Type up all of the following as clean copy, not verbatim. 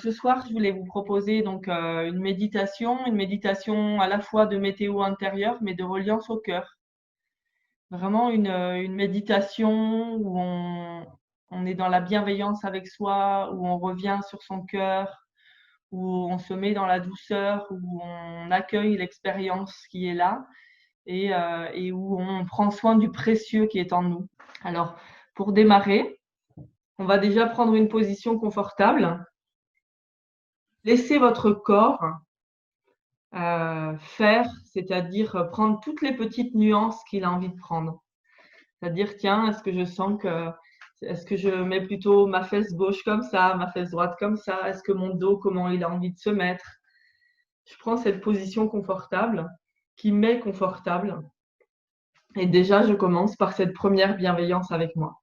ce soir, je voulais vous proposer donc une méditation à la fois de météo intérieure, mais de reliance au cœur. Vraiment une méditation où on est dans la bienveillance avec soi, où on revient sur son cœur, où on se met dans la douceur, où on accueille l'expérience qui est là et où on prend soin du précieux qui est en nous. Alors, pour démarrer, on va déjà prendre une position confortable. Laissez votre corps faire, c'est-à-dire prendre toutes les petites nuances qu'il a envie de prendre. C'est-à-dire, tiens, est-ce que je mets plutôt ma fesse gauche comme ça, ma fesse droite comme ça? Est-ce que mon dos, comment il a envie de se mettre? Je prends cette position confortable qui m'est confortable. Et déjà, je commence par cette première bienveillance avec moi.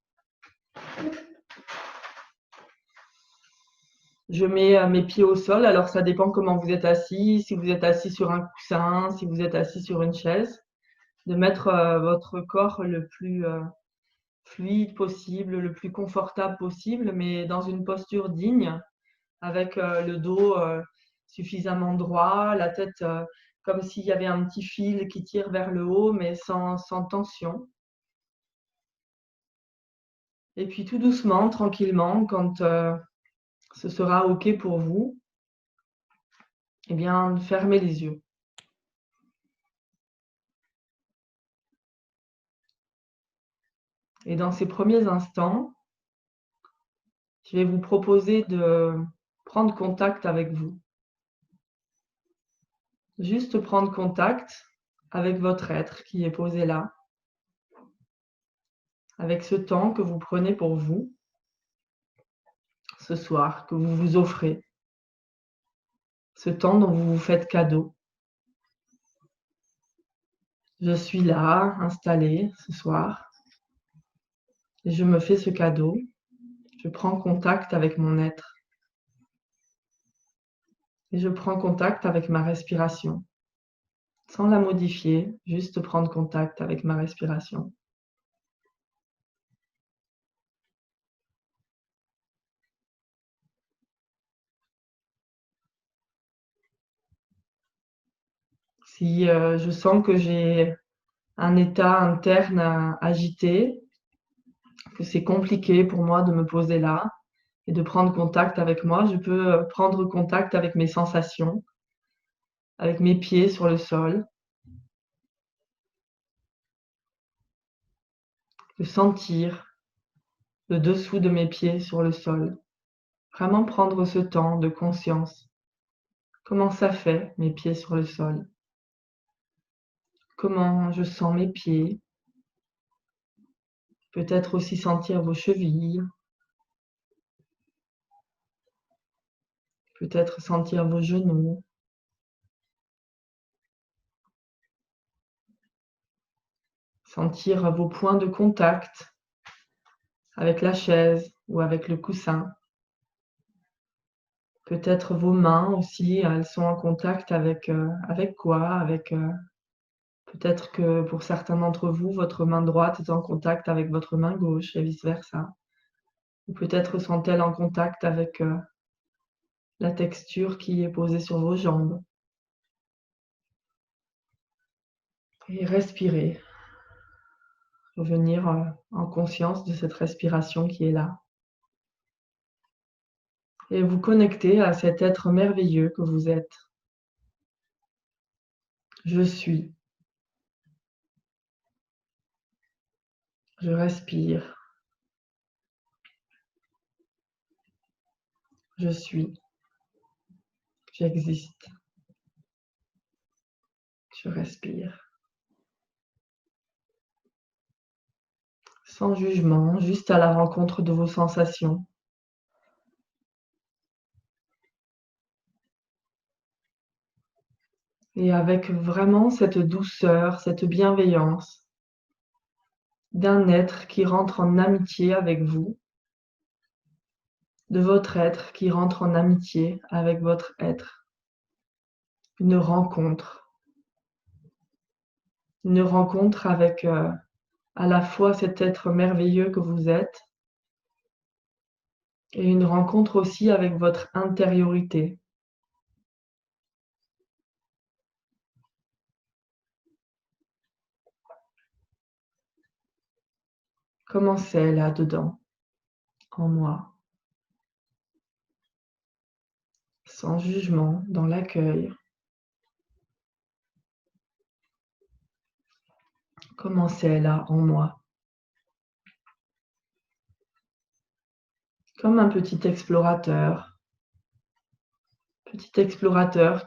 Je mets mes pieds au sol. Alors, ça dépend comment vous êtes assis. Si vous êtes assis sur un coussin, si vous êtes assis sur une chaise, de mettre votre corps le plus fluide possible, le plus confortable possible, mais dans une posture digne, avec le dos suffisamment droit, la tête comme s'il y avait un petit fil qui tire vers le haut, mais sans tension. Et puis tout doucement, tranquillement, quand ce sera OK pour vous, eh bien, fermez les yeux. Et dans ces premiers instants, je vais vous proposer de prendre contact avec vous. Juste prendre contact avec votre être qui est posé là, avec ce temps que vous prenez pour vous, ce soir, que vous vous offrez, ce temps dont vous vous faites cadeau. Je suis là, installée ce soir, et je me fais ce cadeau. Je prends contact avec mon être. Et je prends contact avec ma respiration, sans la modifier, juste prendre contact avec ma respiration. Si je sens que j'ai un état interne agité, que c'est compliqué pour moi de me poser là et de prendre contact avec moi, je peux prendre contact avec mes sensations, avec mes pieds sur le sol, de sentir le dessous de mes pieds sur le sol. Vraiment prendre ce temps de conscience. Comment ça fait, mes pieds sur le sol? Comment je sens mes pieds? Peut-être aussi sentir vos chevilles. Peut-être sentir vos genoux. Sentir vos points de contact avec la chaise ou avec le coussin. Peut-être vos mains aussi, elles sont en contact avec quoi? Peut-être que pour certains d'entre vous, votre main droite est en contact avec votre main gauche et vice-versa. Ou peut-être sont-elles en contact avec la texture qui est posée sur vos jambes. Et respirez. Revenir en conscience de cette respiration qui est là. Et vous connecter à cet être merveilleux que vous êtes. Je suis. Je respire. Je suis. J'existe. Je respire. Sans jugement, juste à la rencontre de vos sensations. Et avec vraiment cette douceur, cette bienveillance d'un être qui rentre en amitié avec vous, de votre être qui rentre en amitié avec votre être. Une rencontre. Une rencontre avec à la fois cet être merveilleux que vous êtes Et une rencontre aussi avec votre intériorité. Comment c'est là-dedans, en moi? Sans jugement, dans l'accueil. Comment c'est là, en moi? Comme un petit explorateur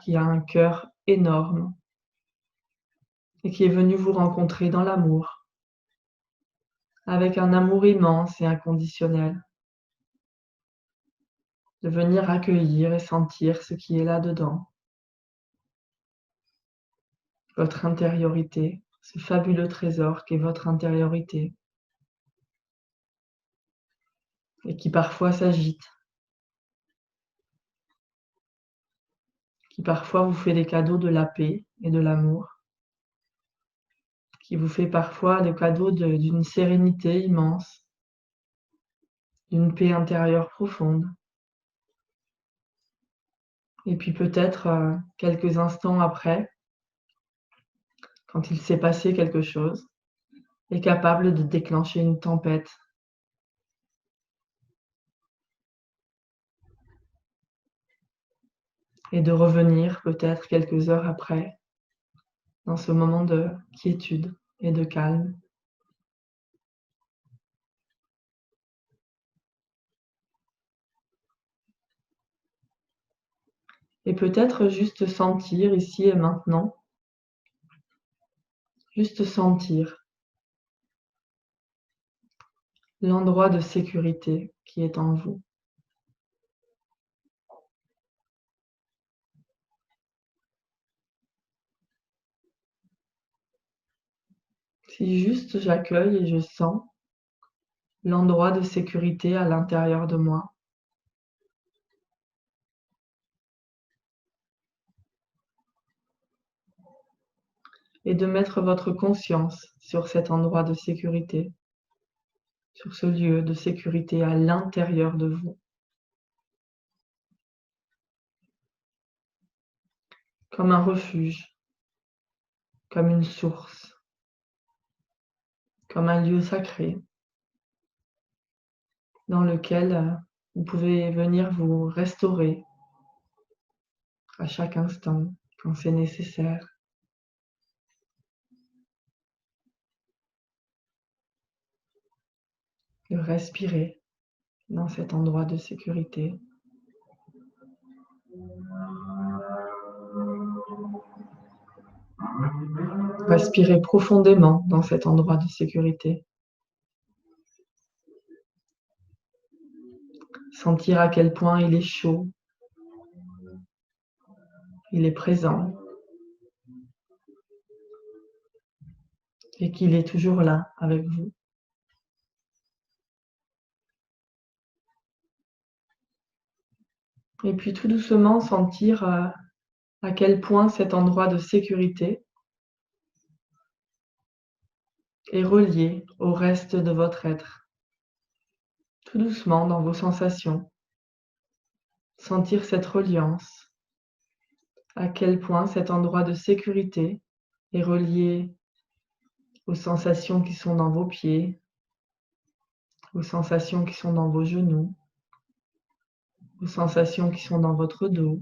qui a un cœur énorme et qui est venu vous rencontrer dans l'amour, avec un amour immense et inconditionnel, de venir accueillir et sentir ce qui est là-dedans, votre intériorité, ce fabuleux trésor qu'est votre intériorité, et qui parfois s'agite, qui parfois vous fait des cadeaux de la paix et de l'amour, qui vous fait parfois le cadeau d'une sérénité immense, d'une paix intérieure profonde. Et puis peut-être quelques instants après, quand il s'est passé quelque chose, est capable de déclencher une tempête. Et de revenir peut-être quelques heures après, dans ce moment de quiétude et de calme. Et peut-être juste sentir ici et maintenant, juste sentir l'endroit de sécurité qui est en vous. Si juste j'accueille et je sens l'endroit de sécurité à l'intérieur de moi. Et de mettre votre conscience sur cet endroit de sécurité, sur ce lieu de sécurité à l'intérieur de vous. Comme un refuge, comme une source, comme un lieu sacré dans lequel vous pouvez venir vous restaurer à chaque instant quand c'est nécessaire. De respirer dans cet endroit de sécurité. Respirez profondément dans cet endroit de sécurité. Sentir à quel point il est chaud, il est présent et qu'il est toujours là avec vous. Et puis tout doucement sentir à quel point cet endroit de sécurité est relié au reste de votre être. Tout doucement dans vos sensations. Sentir cette reliance, à quel point cet endroit de sécurité est relié aux sensations qui sont dans vos pieds, aux sensations qui sont dans vos genoux, aux sensations qui sont dans votre dos,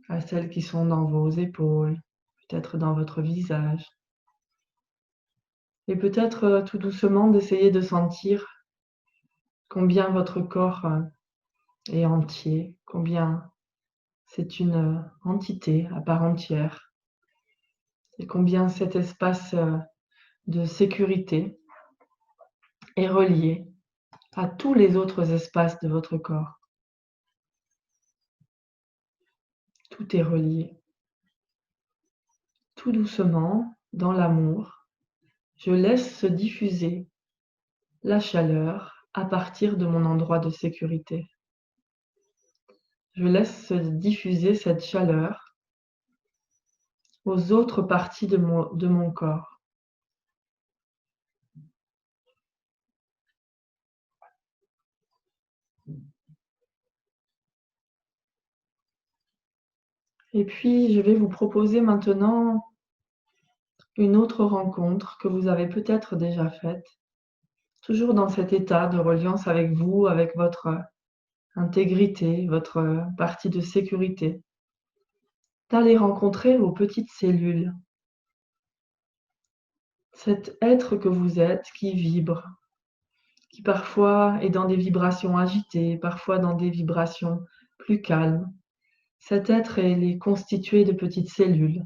à celles qui sont dans vos épaules, peut-être dans votre visage. Et peut-être tout doucement d'essayer de sentir combien votre corps est entier, combien c'est une entité à part entière, et combien cet espace de sécurité est relié à tous les autres espaces de votre corps. Tout est relié. Tout doucement, dans l'amour, je laisse se diffuser la chaleur à partir de mon endroit de sécurité. Je laisse se diffuser cette chaleur aux autres parties de mon corps. Et puis, je vais vous proposer maintenant une autre rencontre que vous avez peut-être déjà faite, toujours dans cet état de reliance avec vous, avec votre intégrité, votre partie de sécurité, d'aller rencontrer vos petites cellules, cet être que vous êtes qui vibre, qui parfois est dans des vibrations agitées, parfois dans des vibrations plus calmes. Cet être est constitué de petites cellules,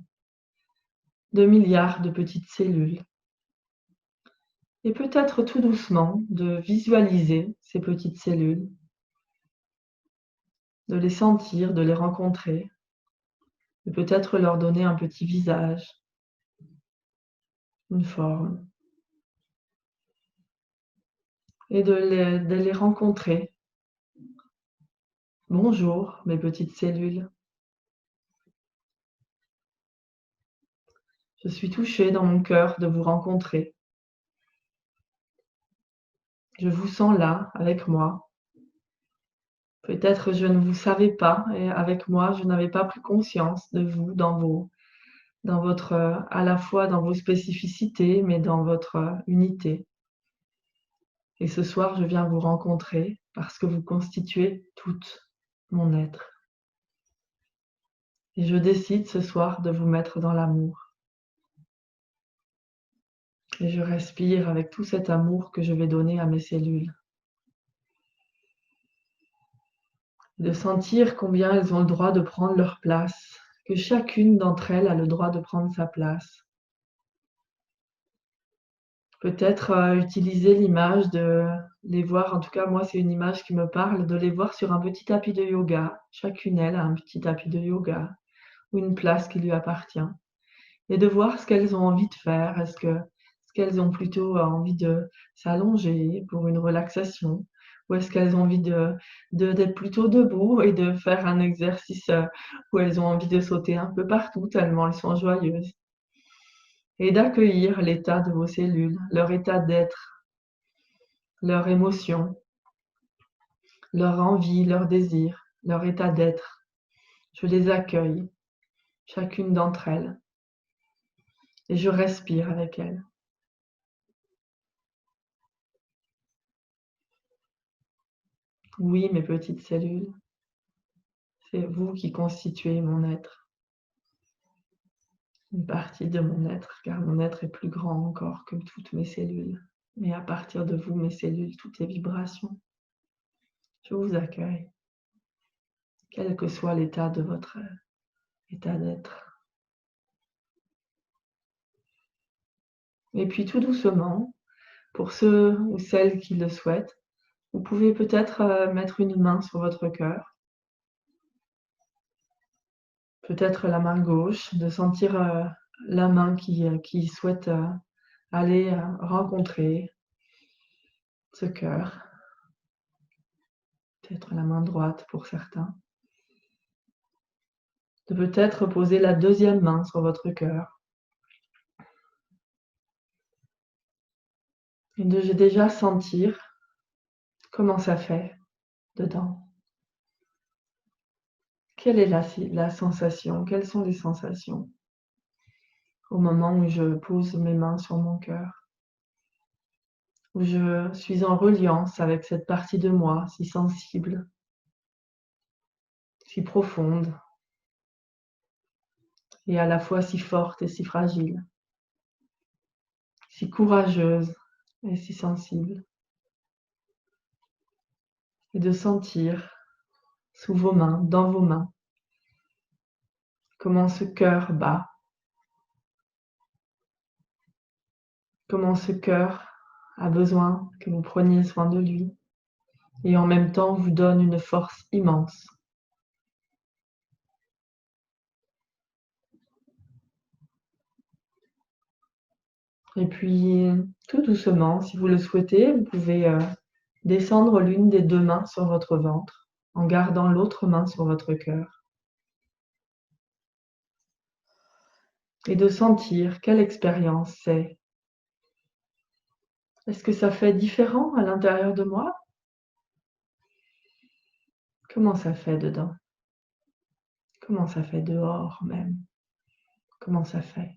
de milliards de petites cellules. Et peut-être tout doucement de visualiser ces petites cellules, de les sentir, de les rencontrer, de peut-être leur donner un petit visage, une forme, et de les rencontrer. Bonjour, mes petites cellules. Je suis touchée dans mon cœur de vous rencontrer. Je vous sens là, avec moi. Peut-être je ne vous savais pas, et avec moi, je n'avais pas pris conscience de vous dans votre, à la fois dans vos spécificités, mais dans votre unité. Et ce soir, je viens vous rencontrer parce que vous constituez tout mon être. Et je décide ce soir de vous mettre dans l'amour. Et je respire avec tout cet amour que je vais donner à mes cellules. De sentir combien elles ont le droit de prendre leur place, que chacune d'entre elles a le droit de prendre sa place. Peut-être utiliser l'image de les voir, en tout cas moi c'est une image qui me parle, de les voir sur un petit tapis de yoga. Chacune elle a un petit tapis de yoga ou une place qui lui appartient. Et de voir ce qu'elles ont envie de faire. Est-ce qu'elles ont plutôt envie de s'allonger pour une relaxation, ou est-ce qu'elles ont envie d'être plutôt debout et de faire un exercice où elles ont envie de sauter un peu partout tellement elles sont joyeuses. Et d'accueillir l'état de vos cellules, leur état d'être, leurs émotions, leur envie, leur désir, leur état d'être. Je les accueille, chacune d'entre elles, et je respire avec elles. Oui, mes petites cellules, c'est vous qui constituez mon être, une partie de mon être, car mon être est plus grand encore que toutes mes cellules. Et à partir de vous, mes cellules, toutes les vibrations, je vous accueille, quel que soit l'état de votre état d'être. Et puis tout doucement, pour ceux ou celles qui le souhaitent, vous pouvez peut-être mettre une main sur votre cœur, peut-être la main gauche, de sentir la main qui souhaite aller rencontrer ce cœur, peut-être la main droite pour certains, de peut-être poser la deuxième main sur votre cœur et de déjà sentir comment ça fait dedans. Quelle est la sensation? Quelles sont les sensations au moment où je pose mes mains sur mon cœur, où je suis en reliance avec cette partie de moi si sensible, si profonde, et à la fois si forte et si fragile, si courageuse et si sensible. Et de sentir sous vos mains, dans vos mains, comment ce cœur bat, comment ce cœur a besoin que vous preniez soin de lui, et en même temps vous donne une force immense. Et puis, tout doucement, si vous le souhaitez, vous pouvez descendre l'une des deux mains sur votre ventre, en gardant l'autre main sur votre cœur. Et de sentir quelle expérience c'est. Est-ce que ça fait différent à l'intérieur de moi? Comment ça fait dedans? comment ça fait dehors même, comment ça fait,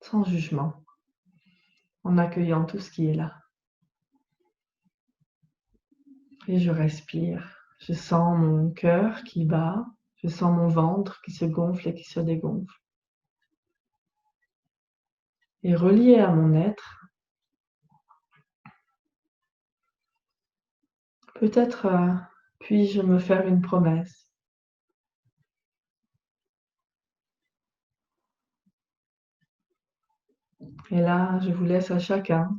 sans jugement, en accueillant tout ce qui est là. Et je respire, je sens mon cœur qui bat, je sens mon ventre qui se gonfle et qui se dégonfle. Et relié à mon être, peut-être puis-je me faire une promesse. Et là, je vous laisse à chacun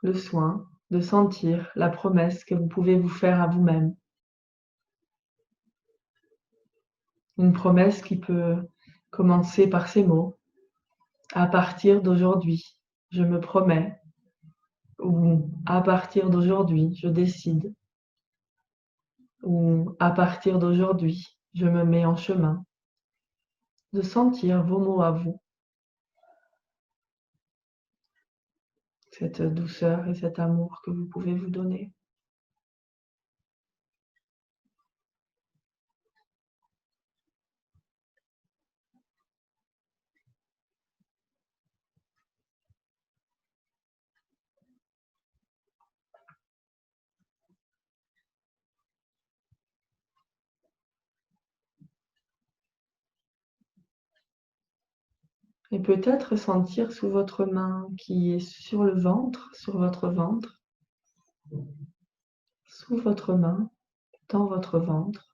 le soin de sentir la promesse que vous pouvez vous faire à vous-même. Une promesse qui peut commencer par ces mots. À partir d'aujourd'hui, je me promets. Ou à partir d'aujourd'hui, je décide. Ou à partir d'aujourd'hui, je me mets en chemin. De sentir vos mots à vous. Cette douceur et cet amour que vous pouvez vous donner. Et peut-être sentir sous votre main qui est sur le ventre, sur votre ventre, sous votre main, dans votre ventre.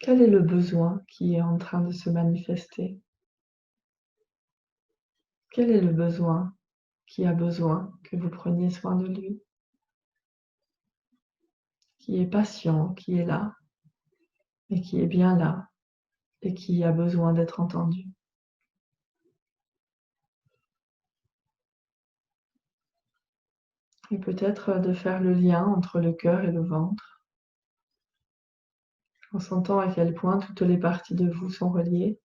Quel est le besoin qui est en train de se manifester? Quel est le besoin qui a besoin que vous preniez soin de lui? Qui est patient, qui est là, et qui est bien là, et qui a besoin d'être entendu. Et peut-être de faire le lien entre le cœur et le ventre, en sentant à quel point toutes les parties de vous sont reliées.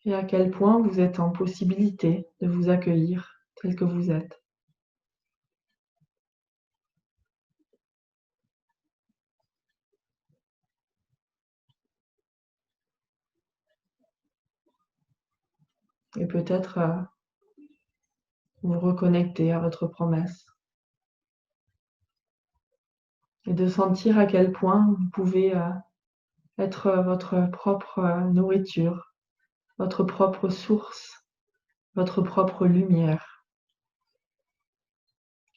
Et à quel point vous êtes en possibilité de vous accueillir tel que vous êtes. Et peut-être vous reconnecter à votre promesse. Et de sentir à quel point vous pouvez être votre propre nourriture, votre propre source, votre propre lumière.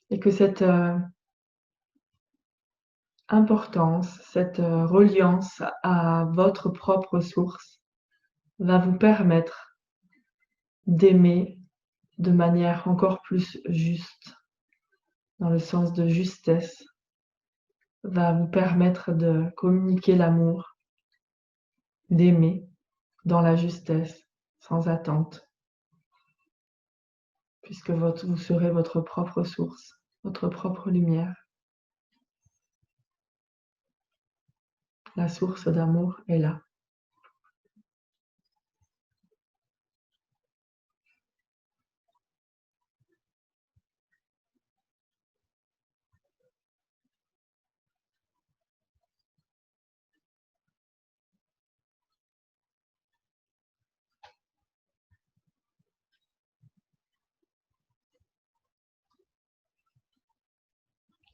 Et que cette importance, cette reliance à votre propre source va vous permettre d'aimer de manière encore plus juste, dans le sens de justesse, va vous permettre de communiquer l'amour, d'aimer dans la justesse, sans attente, puisque vous serez votre propre source, votre propre lumière. La source d'amour est là.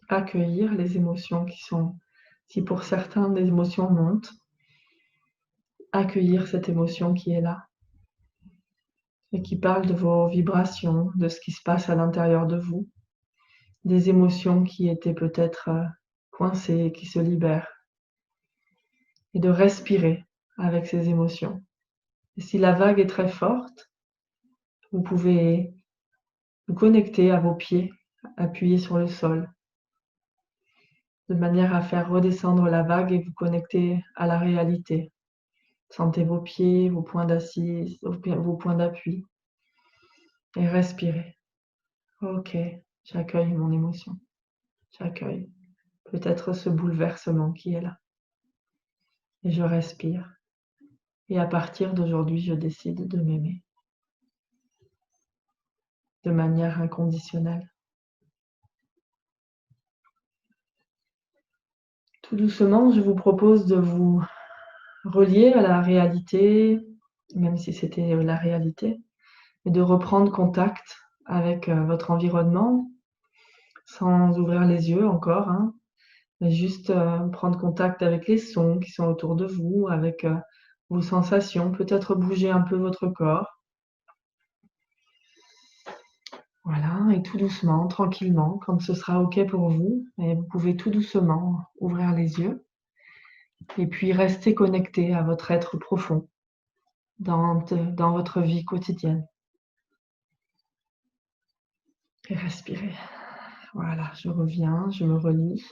Accueillir les émotions qui sont, si pour certains des émotions montent, accueillir cette émotion qui est là et qui parle de vos vibrations, de ce qui se passe à l'intérieur de vous, des émotions qui étaient peut-être coincées, qui se libèrent, et de respirer avec ces émotions. Et si la vague est très forte, vous pouvez vous connecter à vos pieds, appuyer sur le sol, de manière à faire redescendre la vague et vous connecter à la réalité. Sentez vos pieds, vos points d'assise, vos points d'appui. Et respirez. Ok, j'accueille mon émotion. J'accueille peut-être ce bouleversement qui est là. Et je respire. Et à partir d'aujourd'hui, je décide de m'aimer. De manière inconditionnelle. Tout doucement, je vous propose de vous relier à la réalité, même si c'était la réalité, et de reprendre contact avec votre environnement, sans ouvrir les yeux encore, hein, mais juste prendre contact avec les sons qui sont autour de vous, avec vos sensations, peut-être bouger un peu votre corps. Voilà, et tout doucement, tranquillement, quand ce sera OK pour vous, et vous pouvez tout doucement ouvrir les yeux et puis rester connecté à votre être profond dans votre vie quotidienne. Et respirez. Voilà, je reviens, je me relie.